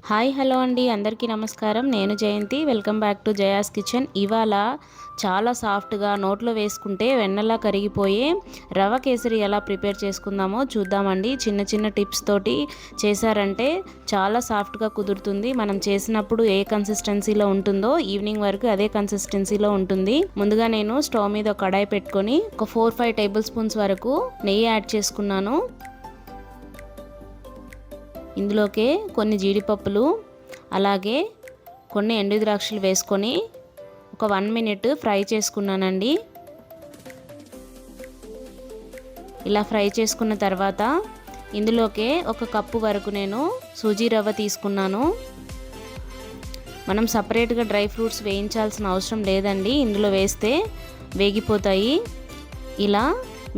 Hi hello అండి, అందరికీ నమస్కారం. నేను Jayanthi. Welcome back to Jaya's kitchen. ఇవాళ చాలా సాఫ్ట్గా నోట్లో వేసుకుంటే వెన్నలా కరిగిపోయే రవ కేసరి ఎలా ప్రిపేర్ చేసుకుందామో చూద్దామండి. చిన్న చిన్న టిప్స్ తోటి చేశారంటే చాలా సాఫ్ట్గా కుదురుతుంది. మనం చేసినప్పుడు ఏ కన్సిస్టెన్సీలో ఉంటుందో ఈవినింగ్ వరకు అదే కన్సిస్టెన్సీలో ఉంటుంది. ముందుగా నేను స్టవ్ మీద ఒక కడాయి పెట్టుకొని ఒక 4-5 టేబుల్ స్పూన్స్ వరకు నెయ్యి యాడ్ చేసుకున్నాను. ఇందులోకే కొన్ని జీడిపప్పులు అలాగే కొన్ని ఎండు ద్రాక్షలు వేసుకొని ఒక 1 మినిట్ ఫ్రై చేసుకున్నానండి. ఇలా ఫ్రై చేసుకున్న తర్వాత ఇందులోకే 1 కప్పు వరకు నేను సూజీ రవ్వ తీసుకున్నాను. మనం సపరేట్గా డ్రై ఫ్రూట్స్ వేయించాల్సిన అవసరం లేదండి, ఇందులో వేస్తే వేగిపోతాయి. ఇలా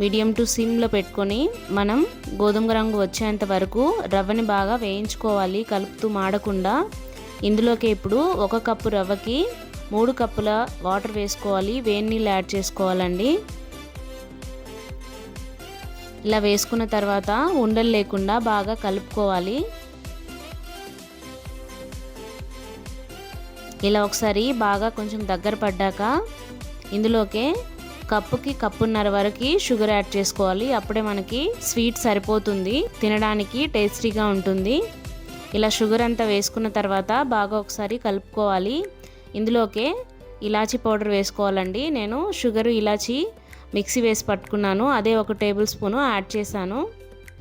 మీడియం టు సిమ్లో పెట్టుకొని మనం గోధుమ రంగు వచ్చేంత వరకు రవ్వని బాగా వేయించుకోవాలి, కలుపుతూ మాడకుండా. ఇందులోకి ఇప్పుడు 1 కప్పు రవ్వకి 3 కప్పుల వాటర్ వేసుకోవాలి, వేడి నీళ్ళు యాడ్ చేసుకోవాలండి. ఇలా వేసుకున్న తర్వాత ఉండలు లేకుండా బాగా కలుపుకోవాలి. ఇలా ఒకసారి బాగా కొంచెం దగ్గర పడ్డాక ఇందులోకే కప్పుకి కప్పున్నర వరకు షుగర్ యాడ్ చేసుకోవాలి. అప్పుడే మనకి స్వీట్ సరిపోతుంది, తినడానికి టేస్టీగా ఉంటుంది. ఇలా షుగర్ అంతా వేసుకున్న తర్వాత బాగా ఒకసారి కలుపుకోవాలి. ఇందులోకే ఇలాచీ పౌడర్ వేసుకోవాలండి. నేను షుగరు ఇలాచీ మిక్సీ వేసి పట్టుకున్నాను, అదే 1 టేబుల్ స్పూను యాడ్ చేశాను.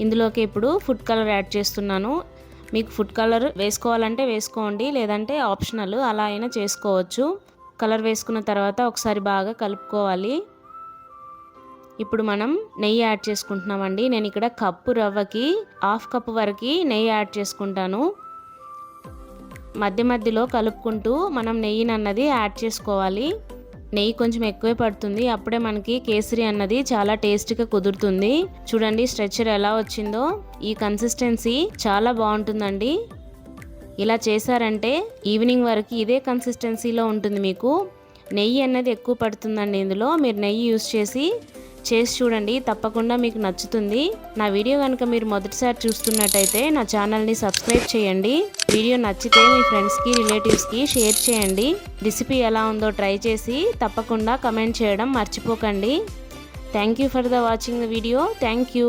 ఇందులోకి ఇప్పుడు ఫుడ్ కలర్ యాడ్ చేస్తున్నాను. మీకు ఫుడ్ కలర్ వేసుకోవాలంటే వేసుకోండి, లేదంటే ఆప్షనల్, అలా అయినా చేసుకోవచ్చు. కలర్ వేసుకున్న తర్వాత ఒకసారి బాగా కలుపుకోవాలి. ఇప్పుడు మనం నెయ్యి యాడ్ చేసుకుంటున్నామండి. నేను ఇక్కడ కప్పు రవ్వకి 1/2 కప్పు వరకు నెయ్యి యాడ్ చేసుకుంటాను. మధ్య మధ్యలో కలుపుకుంటూ మనం నెయ్యిని అన్నది యాడ్ చేసుకోవాలి. నెయ్యి కొంచెం ఎక్కువే పడుతుంది, అప్పుడే మనకి కేసరి అన్నది చాలా టేస్టీగా కుదురుతుంది. చూడండి స్ట్రెచర్ ఎలా వచ్చిందో. ఈ కన్సిస్టెన్సీ చాలా బాగుంటుందండి. ఇలా చేశారంటే ఈవినింగ్ వరకు ఇదే కన్సిస్టెన్సీలో ఉంటుంది. మీకు నెయ్యి అన్నది ఎక్కువ పడుతుందండి. ఇందులో మీరు నెయ్యి యూస్ చేసి చూడండి, తప్పకుండా మీకు నచ్చుతుంది. నా వీడియో కనుక మీరు మొదటిసారి చూస్తున్నట్టయితే నా ఛానల్ని సబ్స్క్రైబ్ చేయండి. వీడియో నచ్చితే మీ ఫ్రెండ్స్కి రిలేటివ్స్కి షేర్ చేయండి. రెసిపీ ఎలా ఉందో ట్రై చేసి తప్పకుండా కమెంట్ చేయడం మర్చిపోకండి. Thank you for the watching the video. Thank you.